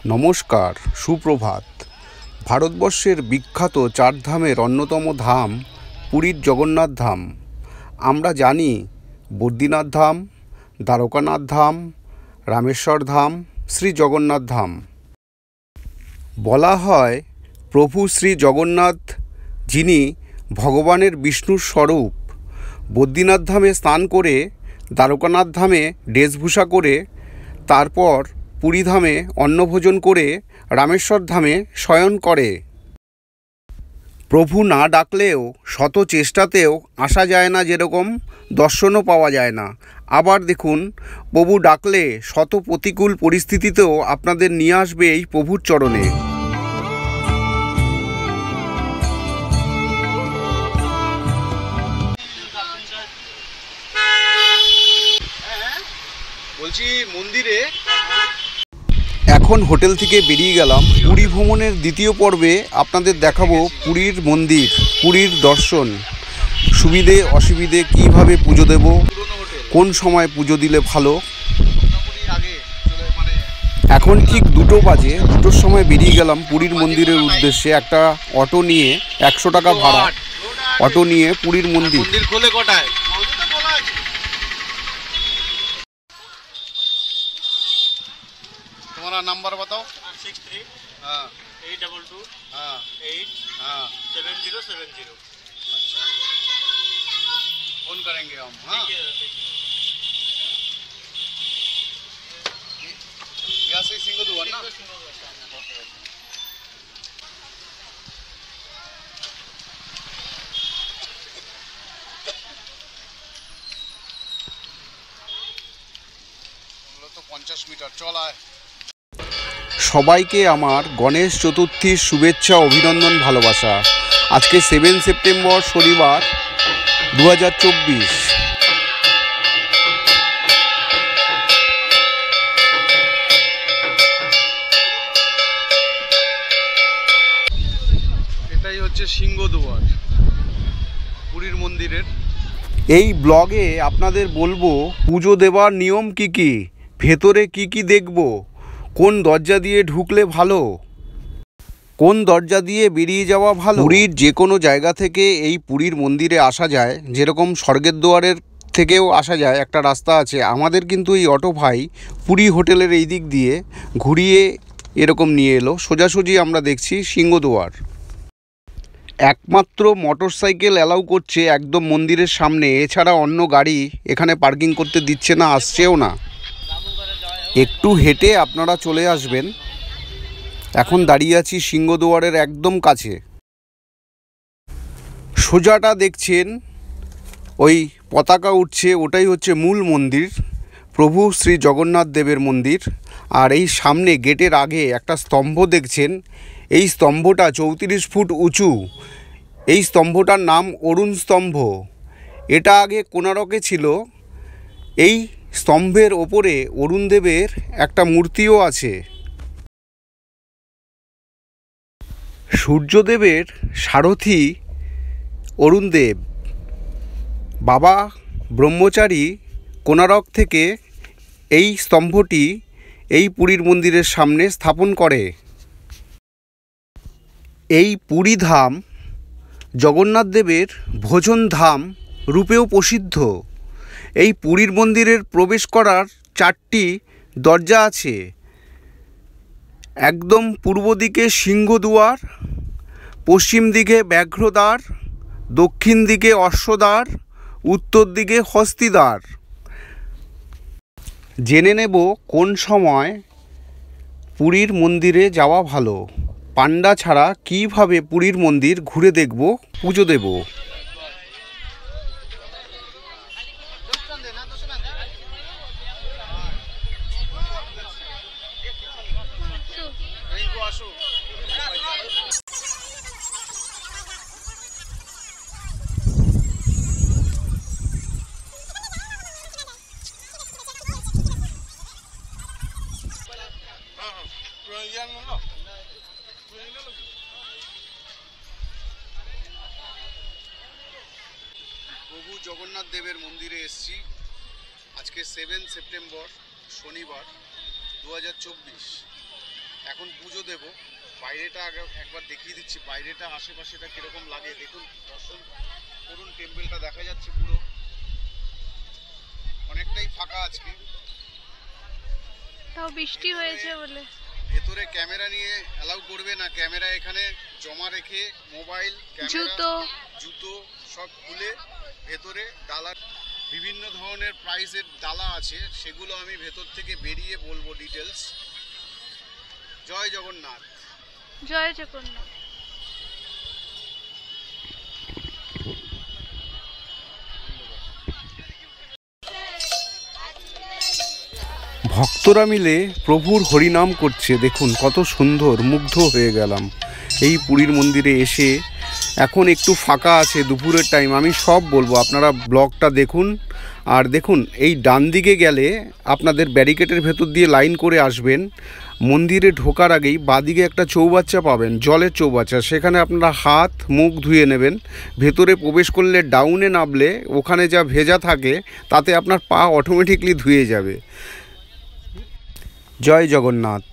নমস্কার, সুপ্রভাত। ভারতবর্ষের বিখ্যাত চার ধামের অন্যতম ধাম পুরীর জগন্নাথ ধাম। আমরা জানি বদ্রীনাথ ধাম, দ্বারকানাথ ধাম, রামেশ্বর ধাম, শ্রী জগন্নাথ ধাম। বলা হয় প্রভু শ্রী জগন্নাথ যিনি ভগবানের বিষ্ণুর স্বরূপ, বদ্রীনাথ ধামে স্নান করে, দ্বারকানাথ ধামে বেশভূষা করে, তারপর পুরী ধামে অন্নভোজন করে রামেশ্বর ধামে শয়ন করে। প্রভু না ডাকলেও শত চেষ্টাতেও আসা যায় না, যেরকম দর্শনও পাওয়া যায় না। আবার দেখুন, প্রভু ডাকলে শত প্রতিকূল পরিস্থিতিতেও আপনাদের নিয়ে আসবে এই প্রভুর চরণে। বলছি মন্দিরে এখন হোটেল থেকে বেরিয়ে গেলাম। পুরী ভ্রমণের দ্বিতীয় পর্বে আপনাদের দেখাবো পুরীর মন্দির, পুরীর দর্শন, সুবিধে অসুবিধে, কীভাবে পুজো দেব, কোন সময় পুজো দিলে ভালো। এখন ঠিক 2টো বাজে। 2টোর সময় বেরিয়ে গেলাম পুরীর মন্দিরের উদ্দেশ্যে। একটা অটো নিয়ে 100 টাকা ভাড়া, অটো নিয়ে পুরীর মন্দির। খোলে কটায়? तुम्हारा नंबर बताओ। 63 हाँ 822 हाँ 8 हाँ 7070। अच्छा, फोन करेंगे हम। हाँ यहाँ से सिंगदुआ ना। तो 50 मीटर चल आए। সবাইকে আমার গণেশ চতুর্থীর শুভেচ্ছা, অভিনন্দন, ভালোবাসা। আজকে 7 সেপ্টেম্বর, শনিবার, 2024। এটাই হচ্ছে সিংহদুয়ার পুরীর মন্দিরের। এই ব্লগে আপনাদের বলবো পুজো দেওয়ার নিয়ম কি কি, ভেতরে কি কি দেখব, কোন দরজা দিয়ে ঢুকলে ভালো, কোন দরজা দিয়ে বেরিয়ে যাওয়া ভালো। পুরীর যে কোনো জায়গা থেকে এই পুরীর মন্দিরে আসা যায়, যেরকম স্বর্গের দুয়ারের থেকেও আসা যায়, একটা রাস্তা আছে। আমাদের কিন্তু এই অটো ভাই পুরী হোটেলের এই দিক দিয়ে ঘুরিয়ে এরকম নিয়ে এলো। সোজাসুজি আমরা দেখছি সিংহদুয়ার। একমাত্র মোটর সাইকেল অ্যালাউ করছে একদম মন্দিরের সামনে, এছাড়া অন্য গাড়ি এখানে পার্কিং করতে দিচ্ছে না, আসছেও না। একটু হেঁটে আপনারা চলে আসবেন। এখন দাঁড়িয়ে আছি সিংহদুয়ারের একদম কাছে। সোজাটা দেখছেন ওই পতাকা উঠছে, ওটাই হচ্ছে মূল মন্দির, প্রভু শ্রী জগন্নাথ দেবের মন্দির। আর এই সামনে গেটের আগে একটা স্তম্ভ দেখছেন, এই স্তম্ভটা 34 ফুট উঁচু। এই স্তম্ভটার নাম অরুণ স্তম্ভ। এটা আগে কোণারকে ছিল। এই স্তম্ভের ওপরে অরুণ দেবের একটা মূর্তিও আছে। সূর্যদেবের সারথি অরুণ দেব। বাবা ব্রহ্মচারী কোণারক থেকে এই স্তম্ভটি এই পুরীর মন্দিরের সামনে স্থাপন করে। এই পুরী ধাম জগন্নাথ দেবের ভোজন ধাম রূপেও প্রসিদ্ধ। এই পুরীর মন্দিরের প্রবেশ করার 4টি দরজা আছে। একদম পূর্ব দিকে সিংহদুয়ার, পশ্চিম দিকে ব্যাঘ্রদ্বার, দক্ষিণ দিকে অশ্বদ্বার, উত্তর দিকে হস্তিদ্বার। জেনে নেব কোন সময় পুরীর মন্দিরে যাওয়া ভালো। পান্ডা ছাড়া কীভাবে পুরীর মন্দির ঘুরে দেখব, পুজো দেব। প্রভু জগন্নাথ দেবের মন্দিরে এসেছি। আজকে 7 সেপ্টেম্বর, শনিবার, 2024। এখন পুজো দেব। বাইরেটা আগে একবার দেখিয়ে দিচ্ছি, বাইরেটা আশেপাশেটা কিরকম লাগে দেখুন। দর্শন করুন, টেম্পলটা দেখা যাচ্ছে পুরো, অনেকটাই ফাঁকা আজকে। তাও বৃষ্টি হয়েছে বলে ভেতরে ক্যামেরা নিয়ে অ্যালাউ করবে না। ক্যামেরা এখানে জমা রেখে মোবাইল, জুতো সব খুলে ভেতরে ডালা, বিভিন্ন ধরনের প্রাইসের ডালা আছে, সেগুলো আমি ভেতর থেকে বেরিয়ে বলবো ডিটেলস। জয় জগন্নাথ। জয় জগন্নাথ। ভক্তরা মিলে প্রভুর হরিনাম করছে, দেখুন কত সুন্দর, মুগ্ধ হয়ে গেলাম এই পুরীর মন্দিরে এসে। এখন একটু ফাঁকা আছে, দুপুরের টাইম, আমি সব বলবো, আপনারা ব্লগটা দেখুন। আর দেখুন, এই ডান দিকে গেলে আপনাদের ব্যারিকেডের ভেতর দিয়ে লাইন করে আসবেন, মন্দিরে ঢোকার আগেই বাদিকে একটা চৌবাচ্চা পাবেন, জলের চৌবাচ্চা, সেখানে আপনারা হাত মুখ ধুয়ে নেবেন। ভেতরে প্রবেশ করলে ডাউনে নামলে ওখানে যা ভেজা থাকে তাতে আপনার পা অটোমেটিকলি ধুয়ে যাবে। জয় জগন্নাথ।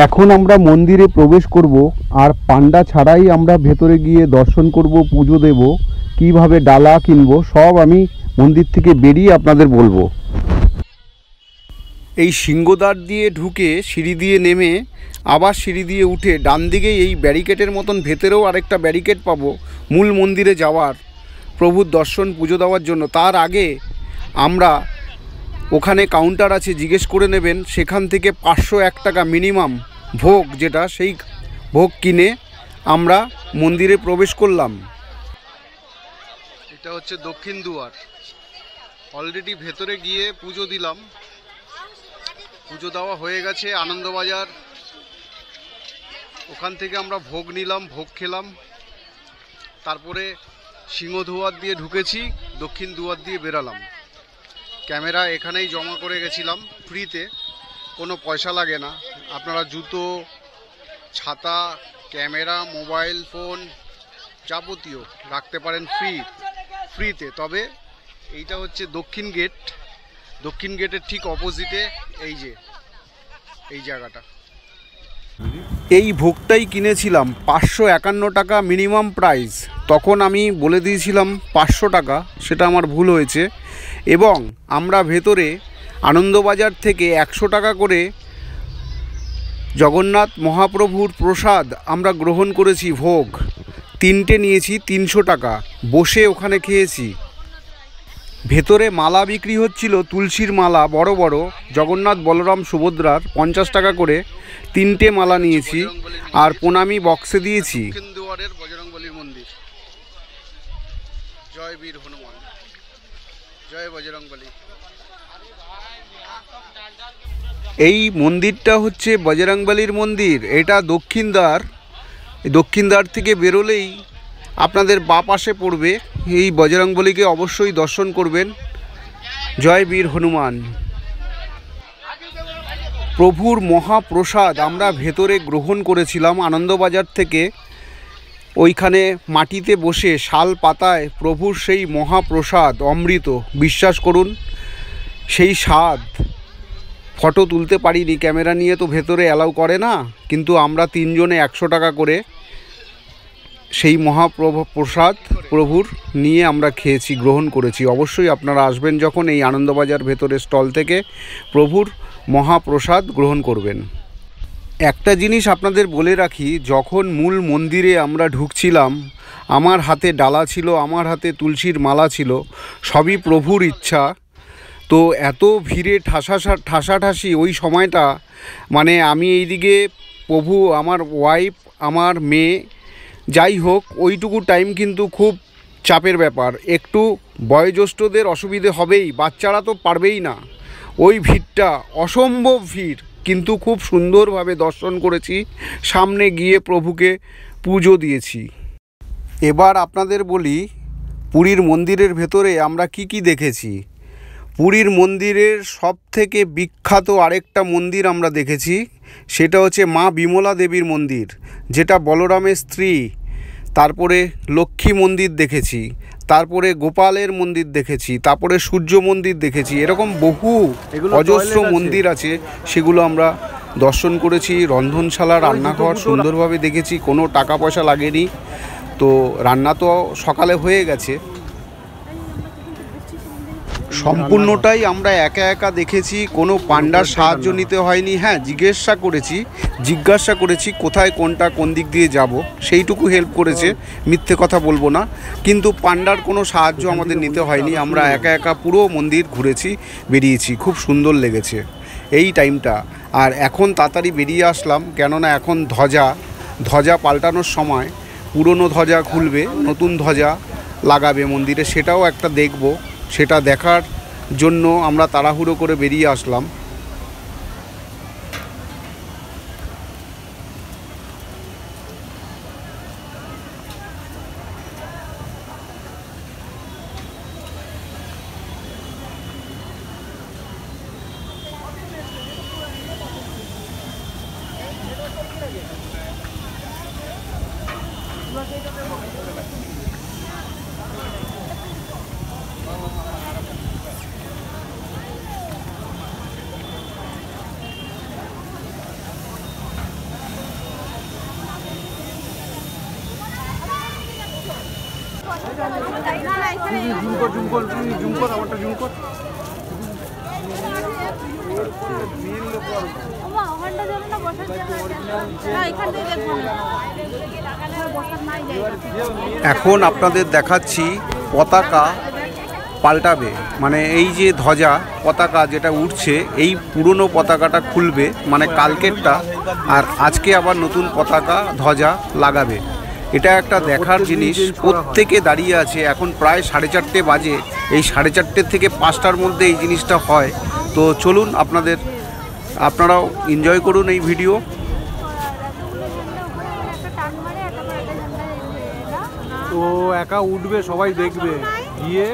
এখন আমরা মন্দিরে প্রবেশ করব, আর পান্ডা ছাড়াই আমরা ভেতরে গিয়ে দর্শন করব, পুজো দেব, কিভাবে ডালা কিনবো সব আমি মন্দির থেকে বেরিয়ে আপনাদের বলবো। এই সিংহদ্বার দিয়ে ঢুকে সিঁড়ি দিয়ে নেমে আবার সিঁড়ি দিয়ে উঠে ডান দিকে এই ব্যারিকেডের মতন ভেতরেও আরেকটা ব্যারিকেড পাবো মূল মন্দিরে যাওয়ার, প্রভুর দর্শন পুজো দেওয়ার জন্য। তার আগে আমরা ওখানে কাউন্টার আছে, জিজ্ঞেস করে নেবেন, সেখান থেকে 501 টাকা মিনিমাম ভোগ, যেটা সেই ভোগ কিনে আমরা মন্দিরে প্রবেশ করলাম। এটা হচ্ছে দক্ষিণ দুয়ার। অলরেডি ভেতরে গিয়ে পুজো দিলাম, পুজো দেওয়া হয়ে গেছে। আনন্দবাজার, ওখান থেকে আমরা ভোগ নিলাম, ভোগ খেলাম, তারপরে সিংহদুয়ার দিয়ে ঢুকেছি, দক্ষিণ দুয়ার দিয়ে বেরালাম। ক্যামেরা এখানেই জমা করে গেছিলাম ফ্রিতে, কোনো পয়সা লাগে না। আপনারা জুতো, ছাতা, ক্যামেরা, মোবাইল ফোন যাবতীয় রাখতে পারেন ফ্রিতে। তবে এইটা হচ্ছে দক্ষিণ গেট, দক্ষিণ গেটের ঠিক অপোজিটে এই জায়গাটা। এই ভোগটাই কিনেছিলাম 551 টাকা মিনিমাম প্রাইস। তখন আমি বলে দিয়েছিলাম 500 টাকা, সেটা আমার ভুল হয়েছে। এবং আমরা ভেতরে আনন্দবাজার থেকে 100 টাকা করে জগন্নাথ মহাপ্রভুর প্রসাদ আমরা গ্রহণ করেছি, ভোগ 3টে নিয়েছি 300 টাকা, বসে ওখানে খেয়েছি। ভেতরে মালা বিক্রি হচ্ছিল, তুলসীর মালা বড় বড়, জগন্নাথ বলরাম সুভদ্রার 50 টাকা করে 3টে মালা নিয়েছি, আর প্রণামী বক্সে দিয়েছি। দুয়ারের বজরংবলীর মন্দির। জয় বীর হনুমান, জয় বজরংবলী। এই মন্দিরটা হচ্ছে বজরংবলীর মন্দির। এটা দক্ষিণ দ্বার থেকে বেরোলেই আপনাদের বাঁ পাশে পড়বে। এই বজরংবলীকে অবশ্যই দর্শন করবেন। জয় বীর হনুমান। প্রভুর মহাপ্রসাদ আমরা ভেতরে গ্রহণ করেছিলাম আনন্দবাজার থেকে। ওইখানে মাটিতে বসে শাল পাতায় প্রভুর সেই মহাপ্রসাদ অমৃত, বিশ্বাস করুন সেই স্বাদ। ফটো তুলতে পারিনি, ক্যামেরা নিয়ে তো ভেতরে অ্যালাউ করে না, কিন্তু আমরা 3 জনে 100 টাকা করে সেই মহাপ্রসাদ প্রভুর নিয়ে আমরা খেয়েছি, গ্রহণ করেছি। অবশ্যই আপনারা আসবেন যখন, এই আনন্দবাজার ভেতরে স্টল থেকে প্রভুর মহাপ্রসাদ গ্রহণ করবেন। একটা জিনিস আপনাদের বলে রাখি, যখন মূল মন্দিরে আমরা ঢুকছিলাম, আমার হাতে ডালা ছিল, আমার হাতে তুলসীর মালা ছিল, সবই প্রভুর ইচ্ছা। তো এত ভিড়ে ঠাসাঠাসি ওই সময়টা, মানে আমি এইদিকে প্রভু, আমার ওয়াইফ, আমার মেয়ে, যাই হোক ওইটুকু টাইম কিন্তু খুব চাপের ব্যাপার। একটু বয়োজ্যেষ্ঠদের অসুবিধে হবেই, বাচ্চারা তো পারবেই না। ওই ভিড়টা অসম্ভব ভিড়, কিন্তু খুব সুন্দরভাবে দর্শন করেছি, সামনে গিয়ে প্রভুকে পুজো দিয়েছি। এবার আপনাদের বলি পুরীর মন্দিরের ভেতরে আমরা কি দেখেছি। পুরীর মন্দিরের সবথেকে বিখ্যাত আরেকটা মন্দির আমরা দেখেছি, সেটা হচ্ছে মা বিমলা দেবীর মন্দির, যেটা বলরামের স্ত্রী। তারপরে লক্ষ্মী মন্দির দেখেছি, তারপরে গোপালের মন্দির দেখেছি, তারপরে সূর্য মন্দির দেখেছি। এরকম বহু অজস্র মন্দির আছে, সেগুলো আমরা দর্শন করেছি, রন্ধনশালা, রান্নাঘর সুন্দরভাবে দেখেছি, কোনো টাকা পয়সা লাগেনি। তো রান্না তো সকালে হয়ে গেছে, সম্পূর্ণটাই আমরা একা একা দেখেছি, কোনো পান্ডার সাহায্য নিতে হয়নি। হ্যাঁ, জিজ্ঞাসা করেছি কোথায় কোনটা কোন দিক দিয়ে যাব, সেইটুকু হেল্প করেছে, মিথ্যে কথা বলবো না। কিন্তু পান্ডার কোনো সাহায্য আমাদের নিতে হয়নি, আমরা একা একা পুরো মন্দির ঘুরেছি, বেরিয়েছি, খুব সুন্দর লেগেছে এই টাইমটা। আর এখন তাড়াতাড়ি বেরিয়ে আসলাম, কেননা এখন ধ্বজা পাল্টানোর সময়, পুরনো ধ্বজা খুলবে, নতুন ধ্বজা লাগাবে মন্দিরে, সেটাও একটা দেখব। সেটা দেখার জন্য আমরা তাড়াহুড়ো করে বেরিয়ে আসলাম। এখন আপনাদের দেখাচ্ছি পতাকা পাল্টাবে, মানে এই যে ধ্বজা পতাকা যেটা উঠছে, এই পুরনো পতাকাটা খুলবে, মানে কালকেরটা, আর আজকে আবার নতুন পতাকা ধ্বজা লাগাবে। এটা একটা দেখার জিনিস, প্রত্যেকে দাঁড়িয়ে আছে। এখন প্রায় 4:30 বাজে, এই 4:30 থেকে 5টার মধ্যে এই জিনিসটা হয়। তো চলুন, আপনারাও এনজয় করুন এই ভিডিও। ও একা উঠবে, সবাই দেখবে গিয়ে।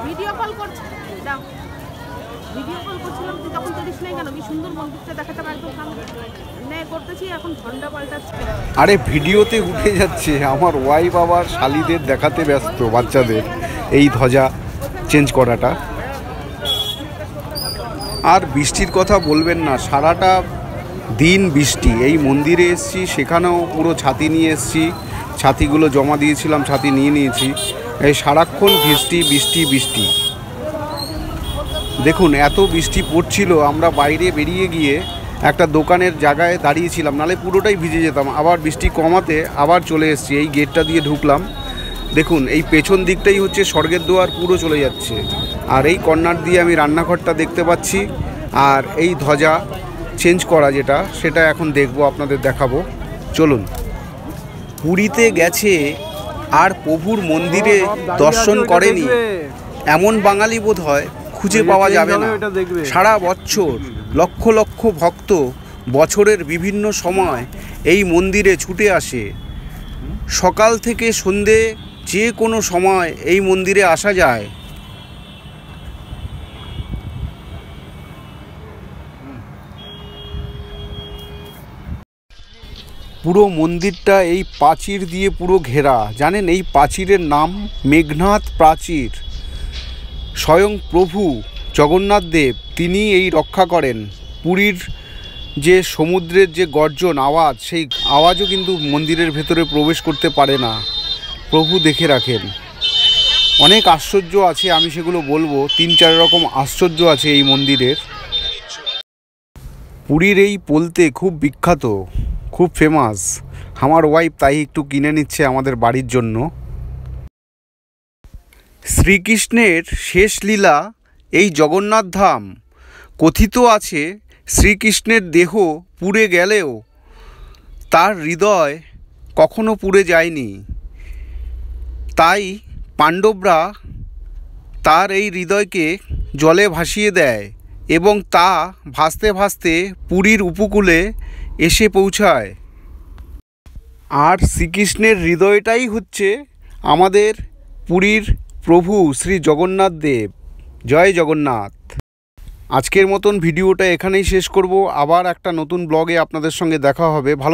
ভিডিও কল করছি, দাও ভিডিও কল করছিলাম, তুই তখন করিস নাই কেন? কি সুন্দর মন্দিরটা দেখাতে পারতো, সামনে করতেছি, এখন ঝন্ডা পাল্টাচ্ছে। আরে ভিডিওতে উঠে যাচ্ছে, আমার ওয়াইফ আবার শালিদের দেখাতে ব্যস্ত, বাচ্চাদের এই ধ্বজা চেঞ্জ করাটা। আর বৃষ্টির কথা বলবেন না, সারাটা দিন বৃষ্টি। এই মন্দিরে এসছি, সেখানেও পুরো ছাতি নিয়ে এসছি, ছাতিগুলো জমা দিয়েছিলাম, ছাতি নিয়ে নিয়েছি। এই সারাক্ষণ বৃষ্টি বৃষ্টি বৃষ্টি। দেখুন এত বৃষ্টি পড়ছিল, আমরা বাইরে বেরিয়ে গিয়ে একটা দোকানের জায়গায় দাঁড়িয়েছিলাম, নালে পুরোটাই ভিজে যেতাম। আবার বৃষ্টি কমাতে আবার চলে এসেছি, এই গেটটা দিয়ে ঢুকলাম। দেখুন এই পেছন দিকটাই হচ্ছে স্বর্গের দুয়ার, পুরো চলে যাচ্ছে। আর এই কর্নার দিয়ে আমি রান্নাঘরটা দেখতে পাচ্ছি। আর এই ধ্বজা চেঞ্জ করা যেটা, সেটা এখন দেখব, আপনাদের দেখাবো। চলুন। পুরীতে গেছে আর প্রভুর মন্দিরে দর্শন করেনি এমন বাঙালি বোধ হয় খুঁজে পাওয়া যাবে না। সারা বছর লক্ষ লক্ষ ভক্ত বছরের বিভিন্ন সময় এই মন্দিরে ছুটে আসে। সকাল থেকে সন্ধে যে কোনো সময় এই মন্দিরে আসা যায়। পুরো মন্দিরটা এই প্রাচীর দিয়ে পুরো ঘেরা। জানেন এই প্রাচীরের নাম মেঘনাদ প্রাচীর। স্বয়ং প্রভু জগন্নাথ দেব তিনি এই রক্ষা করেন। পুরীর যে সমুদ্রের যে গর্জন আওয়াজ, সেই আওয়াজও কিন্তু মন্দিরের ভেতরে প্রবেশ করতে পারে না, প্রভু দেখে রাখেন। অনেক আশ্চর্য আছে, আমি সেগুলো বলবো। 3-4 রকম আশ্চর্য আছে এই মন্দিরের। পুরীর এই পোলতে খুব বিখ্যাত, খুব ফেমাস। আমার ওয়াইফ তাই একটু কিনে নিচ্ছে আমাদের বাড়ির জন্য। শ্রীকৃষ্ণের শেষ লীলা এই জগন্নাথ ধাম। কথিত আছে শ্রীকৃষ্ণের দেহ পুড়ে গেলেও তার হৃদয় কখনো পুড়ে যায়নি। তাই পাণ্ডবরা তার এই হৃদয়কে জলে ভাসিয়ে দেয় এবং তা ভাসতে ভাসতে পুরীর উপকূলে এসে পৌঁছায়। আর শ্রীকৃষ্ণের হৃদয়টাই হচ্ছে আমাদের পুরীর প্রভু শ্রী জগন্নাথ দেব। জয় জগন্নাথ। আজকের মতন ভিডিওটা এখানেই শেষ করব। আবার একটা নতুন ব্লগে আপনাদের সঙ্গে দেখা হবে। ভালো